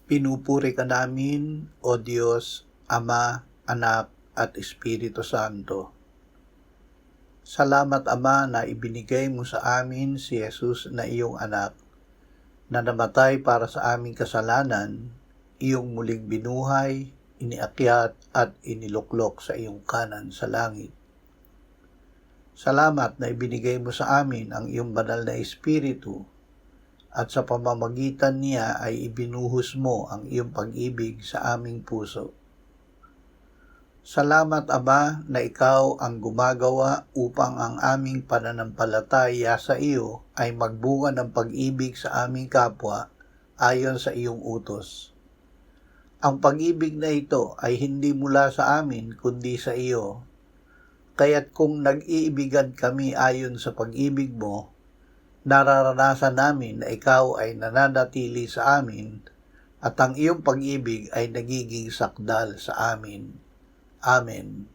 Pinupuri ka namin, O Diyos, Ama, Anak, at Espiritu Santo. Salamat, Ama, na ibinigay mo sa amin si Jesus na iyong anak, na namatay para sa aming kasalanan, iyong muling binuhay, iniakyat at iniluklok sa iyong kanan sa langit. Salamat na ibinigay mo sa amin ang iyong banal na Espiritu, at sa pamamagitan niya ay ibinuhos mo ang iyong pag-ibig sa aming puso. Salamat, Ama, na ikaw ang gumagawa upang ang aming pananampalataya sa iyo ay magbunga ng pag-ibig sa aming kapwa ayon sa iyong utos. Ang pag-ibig na ito ay hindi mula sa amin kundi sa iyo, kaya't kung nag-iibigan kami ayon sa pag-ibig mo, nararanasan namin na ikaw ay nananatili sa amin at ang iyong pag-ibig ay nagiging sakdal sa amin. Amen.